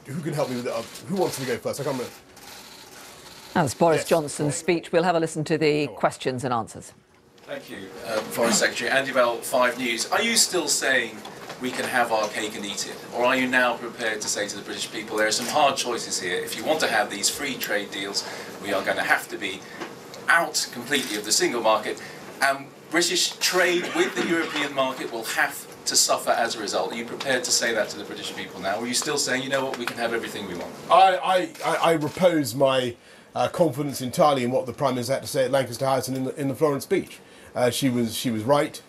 Who can help me with that? Who wants to go first? I can't remember. That's Boris Johnson's speech. We'll have a listen to the questions and answers. Thank you, Foreign Secretary. Andy Bell, 5 News. Are you still saying we can have our cake and eat it? Or are you now prepared to say to the British people, there are some hard choices here. If you want to have these free trade deals, we are going to have to be out completely of the single market, and British trade with the European market will have to suffer as a result. Are you prepared to say that to the British people now? Or are you still saying, you know what, we can have everything we want? I repose my confidence entirely in what the Prime Minister had to say at Lancaster House and in the Florence speech. She was right.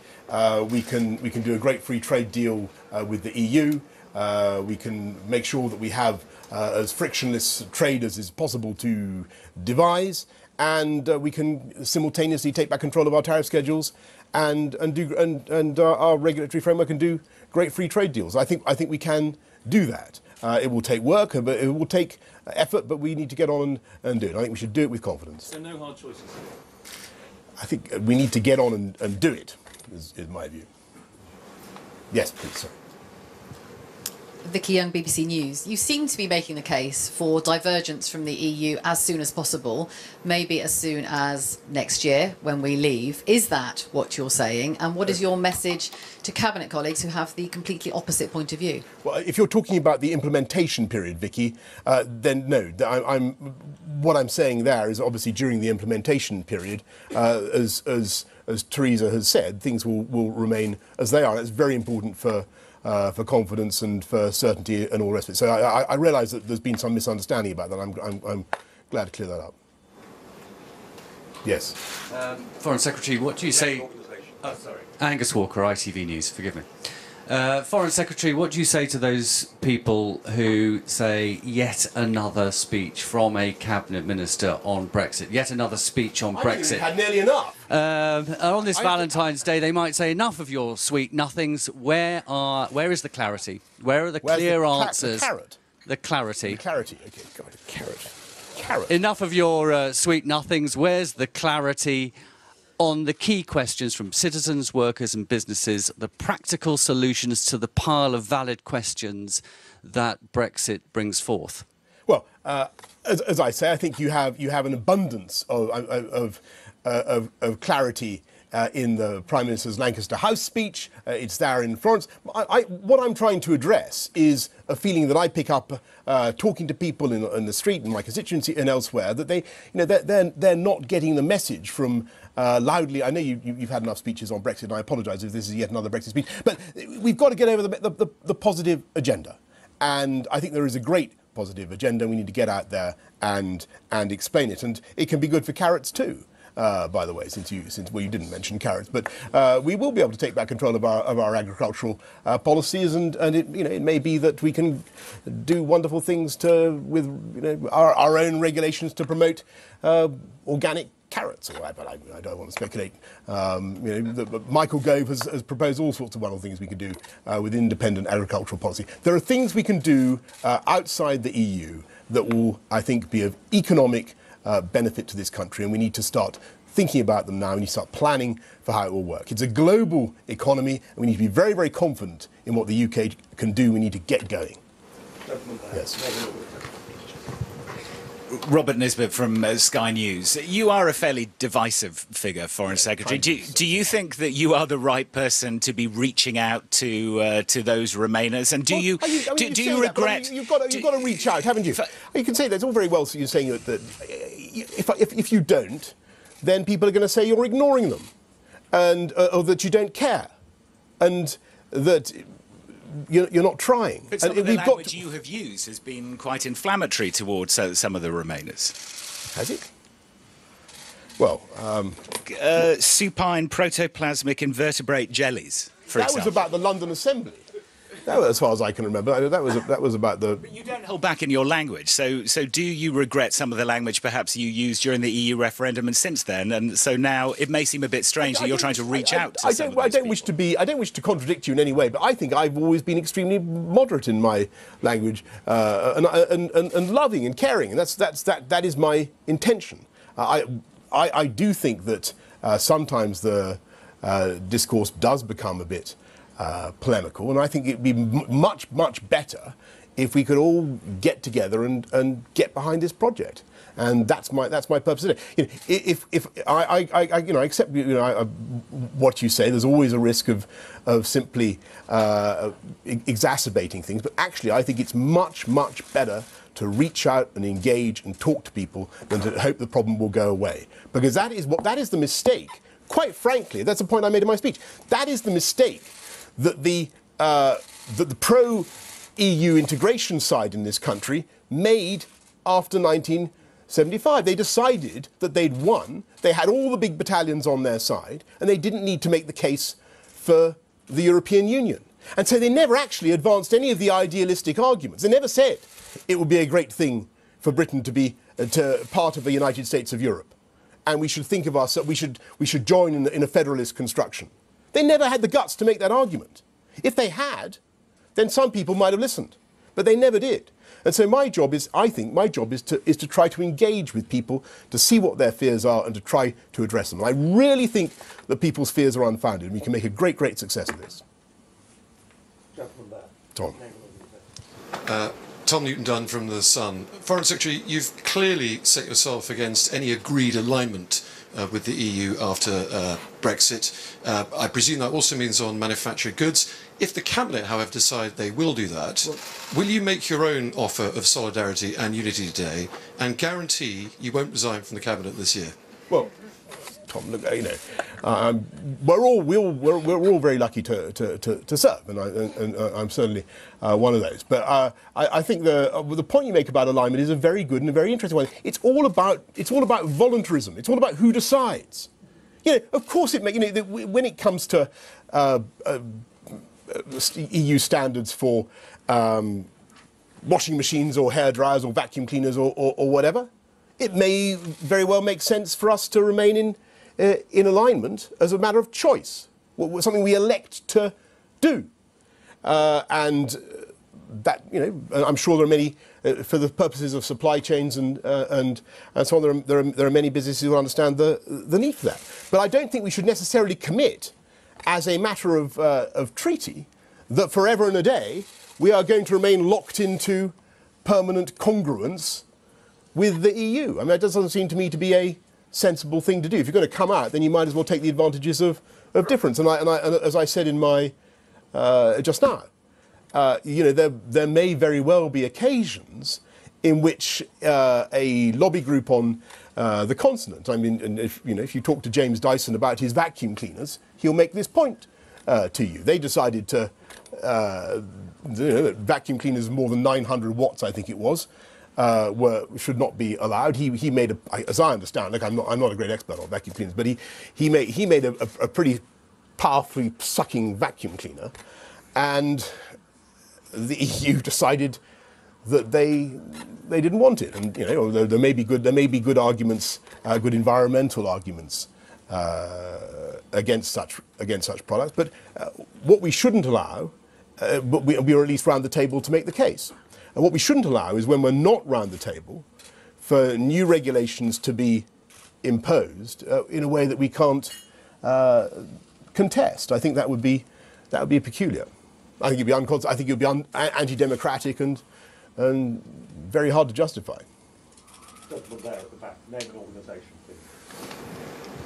We can do a great free trade deal with the EU. We can make sure that we have as frictionless trade as is possible to devise, and we can simultaneously take back control of our tariff schedules and our regulatory framework and do great free trade deals. I think we can do that. It will take work, but it will take effort, but we need to get on and do it. I think we should do it with confidence. So no hard choices? I think we need to get on and do it, is my view. Yes, please, sorry. Vicky Young, BBC News. You seem to be making the case for divergence from the EU as soon as possible, maybe as soon as next year when we leave. Is that what you're saying? And what is your message to Cabinet colleagues who have the completely opposite point of view? Well, if you're talking about the implementation period, Vicky, then no. What I'm saying there is obviously during the implementation period, as Theresa has said, things will remain as they are. It's very important for confidence and for certainty and all the rest of it. So I realise that there's been some misunderstanding about that. I'm glad to clear that up. Yes. Foreign Secretary, what do you say... Oh, sorry. Angus Walker, ITV News, forgive me. Foreign Secretary, what do you say to those people who say yet another speech from a Cabinet Minister on Brexit, yet another speech on Brexit? I had nearly enough. On this Valentine's Day, they might say, enough of your sweet nothings. Where is the clarity? Where are the clear answers? The carrot. The clarity. The clarity. Okay, God, the carrot. Carrot. Enough of your sweet nothings. Where's the clarity on the key questions from citizens, workers and businesses, the practical solutions to the pile of valid questions that Brexit brings forth? Well, as I say, I think you have an abundance of clarity in the Prime Minister's Lancaster House speech. It's there in Florence. What I'm trying to address is a feeling that I pick up talking to people in the street, in my constituency and elsewhere, that they're not getting the message from loudly. I know you've had enough speeches on Brexit, and I apologise if this is yet another Brexit speech, but we've got to get over the positive agenda. And I think there is a great positive agenda. We need to get out there and explain it. And it can be good for carrots too. By the way, since you didn't mention carrots, but we will be able to take back control of our agricultural policies, and it may be that we can do wonderful things with our own regulations to promote organic carrots. But I don't want to speculate. Michael Gove has proposed all sorts of wonderful things we can do with independent agricultural policy. There are things we can do outside the EU that will, I think, be of economic benefit to this country, and we need to start thinking about them now. We need to start planning for how it will work. It's a global economy, and we need to be very, very confident in what the UK can do. We need to get going. Yes. Robert Nisbet from Sky News. You are a fairly divisive figure, Foreign Secretary. Do you think that you are the right person to be reaching out to those Remainers? And do you regret? You've got to reach out, haven't you? You can say that. It's all very well you're saying that if you don't, then people are going to say you're ignoring them, and or that you don't care, and that you're not trying. But some of the language you have used has been quite inflammatory towards some of the Remainers. Has it? Well, supine protoplasmic invertebrate jellies, for example. That was about the London Assembly. That was, as far as I can remember, that was about the... But you don't hold back in your language, so do you regret some of the language perhaps you used during the EU referendum and since then? And so now it may seem a bit strange that you're trying to reach out to some of those people. I don't wish to contradict you in any way, but I think I've always been extremely moderate in my language and loving and caring, and that is my intention. I do think that sometimes the discourse does become a bit polemical, and I think it'd be much much better if we could all get together and get behind this project. And that's my purpose today. You know, if I accept what you say. There's always a risk of simply exacerbating things. But actually, I think it's much better to reach out and engage and talk to people than to hope the problem will go away. Because that is the mistake. Quite frankly, that's the point I made in my speech. That is the mistake that the pro-EU integration side in this country made after 1975. They decided that they'd won, they had all the big battalions on their side, and they didn't need to make the case for the European Union. And so they never actually advanced any of the idealistic arguments. They never said it would be a great thing for Britain to be part of the United States of Europe, and we should think of ourselves, we should join in a federalist construction. They never had the guts to make that argument. If they had, then some people might have listened, but they never did. And so my job is to try to engage with people, to see what their fears are, and to try to address them. And I really think that people's fears are unfounded, and we can make a great success of this. Tom. Tom Newton-Dunn from The Sun. Foreign Secretary, you've clearly set yourself against any agreed alignment with the EU after Brexit. I presume that also means on manufactured goods. If the Cabinet, however, decide they will do that, will you make your own offer of solidarity and unity today and guarantee you won't resign from the Cabinet this year? Well, Tom, look, you know, we're all very lucky to serve, and I'm certainly one of those. But I think the point you make about alignment is a very good and a very interesting one. It's all about voluntarism. It's all about who decides. You know, of course, when it comes to EU standards for washing machines or hair dryers or vacuum cleaners or whatever, it may very well make sense for us to remain in alignment as a matter of choice, something we elect to do, and that, you know, I'm sure there are many, for the purposes of supply chains and so on. There are many businesses who understand the need for that. But I don't think we should necessarily commit, as a matter of treaty, that forever and a day we are going to remain locked into permanent congruence with the EU. I mean, that doesn't seem to me to be a sensible thing to do. If you're going to come out, then you might as well take the advantages of difference. And as I said in my just now, you know, there may very well be occasions in which a lobby group on the continent, I mean, and if you talk to James Dyson about his vacuum cleaners, he'll make this point to you. They decided to vacuum cleaners more than 900 watts, I think it was, should not be allowed. He made as I understand, look, I'm not a great expert on vacuum cleaners, but he made a pretty powerfully sucking vacuum cleaner, and the EU decided that they didn't want it. And, you know, there may be good arguments, good environmental arguments against such products. But what we shouldn't allow, but we are at least round the table to make the case. And what we shouldn't allow is, when we're not round the table, for new regulations to be imposed in a way that we can't contest. I think that would be peculiar. I think it'd be anti-democratic and very hard to justify. Gentleman there at the back, name and organisation, please.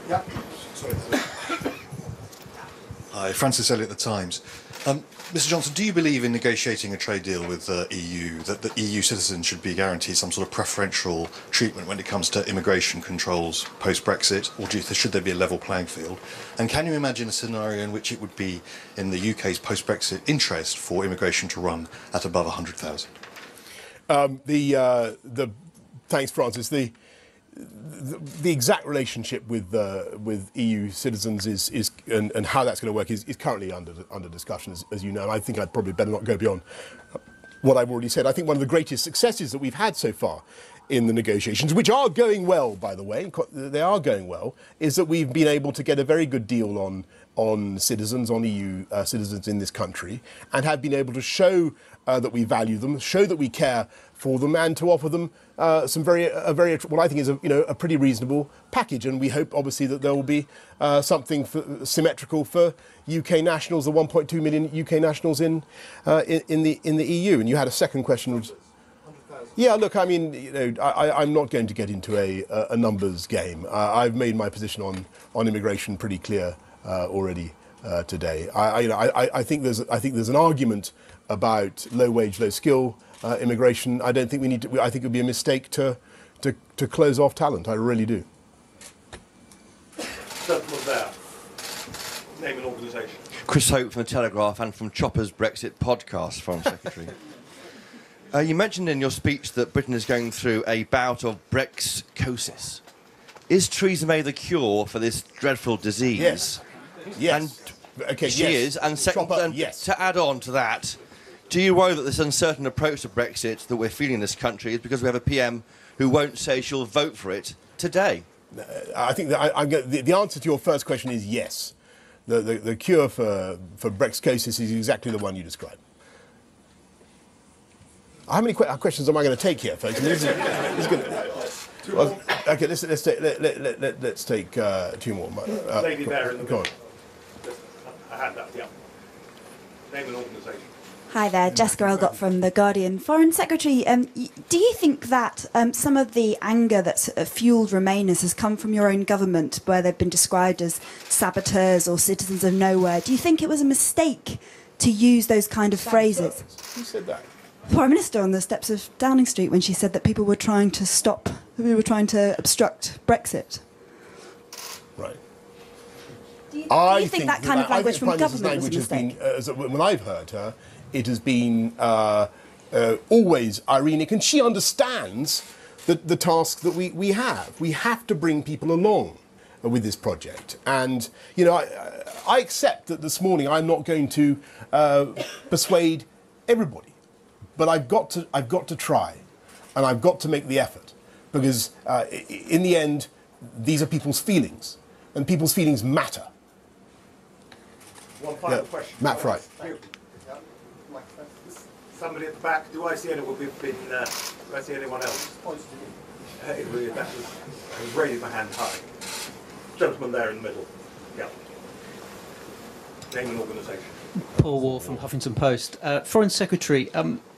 Yeah. Sorry. Hi, Francis Elliott, The Times. Mr. Johnson, do you believe in negotiating a trade deal with the EU, that the EU citizens should be guaranteed some sort of preferential treatment when it comes to immigration controls post-Brexit, or should there be a level playing field? And can you imagine a scenario in which it would be in the UK's post-Brexit interest for immigration to run at above 100,000? Thanks, Francis. The exact relationship with EU citizens is and how that's going to work is currently under discussion, as you know. And I think I'd probably better not go beyond what I've already said. I think one of the greatest successes that we've had so far in the negotiations, which are going well, by the way, they are going well, is that we've been able to get a very good deal on on citizens, on EU citizens in this country, and have been able to show that we value them, show that we care for them, and to offer them some what I think is a pretty reasonable package. And we hope, obviously, that there will be something symmetrical for UK nationals, the 1.2 million UK nationals in the EU. And you had a second question. Yeah, look, I mean, I'm not going to get into a numbers game. I've made my position on immigration pretty clear already today. I think there's an argument about low wage, low skill immigration. I don't think we need to. I think it would be a mistake to close off talent. I really do. Gentleman there. Name and organisation. Chris Hope from the Telegraph and from Chopper's Brexit podcast, Foreign Secretary. You mentioned in your speech that Britain is going through a bout of Brexcosis. Is Theresa May the cure for this dreadful disease? Yes. Yes. And okay, she yes. is. And second, Chopper, yes. To add on to that, do you worry that this uncertain approach to Brexit that we're feeling in this country is because we have a PM who won't say she'll vote for it today? I think that the answer to your first question is yes. The cure for Brexcosis is exactly the one you described. How many questions am I going to take here, folks? Okay, let's take two more. Lady there in the go on. I had that, yeah. Name and organisation. Hi there, Jessica Elgott from The Guardian. Foreign Secretary, do you think that some of the anger that's fuelled Remainers has come from your own government, where they've been described as saboteurs or citizens of nowhere? Do you think it was a mistake to use those kind of phrases? Who said that? Prime Minister on the steps of Downing Street when she said that people were trying to obstruct Brexit. Right. Do you think that kind of language from government was a mistake? When I've heard her, it has been always ironic, and she understands the task that we have. We have to bring people along with this project. And, I accept that this morning I'm not going to persuade everybody. But I've got to try, and I've got to make the effort, because in the end, these are people's feelings, and people's feelings matter. One final question. Matt Fry. Somebody at the back. Do I see anyone? Do I see anyone else? I was raising my hand high. Gentleman there in the middle. Yeah. Name and organisation. Paul Wall from Huffington Post. Foreign Secretary.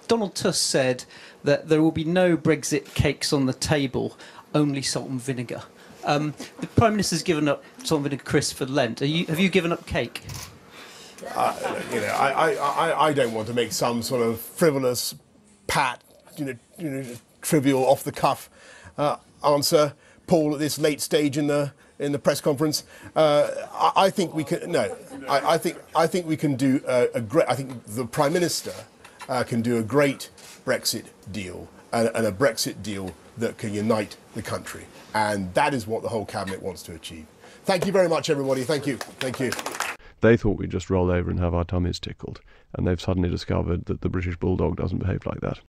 Donald Tusk said that there will be no Brexit cakes on the table, only salt and vinegar. The Prime Minister's given up salt and vinegar crisps for Lent. Have you given up cake? I don't want to make some sort of frivolous, pat, trivial, off the cuff answer, Paul, at this late stage in the press conference. I think we can. No, I think we can do a great. I think the Prime Minister can do a great Brexit deal, and a Brexit deal that can unite the country. And that is what the whole Cabinet wants to achieve. Thank you very much, everybody. Thank you. Thank you. They thought we'd just roll over and have our tummies tickled, and they've suddenly discovered that the British bulldog doesn't behave like that.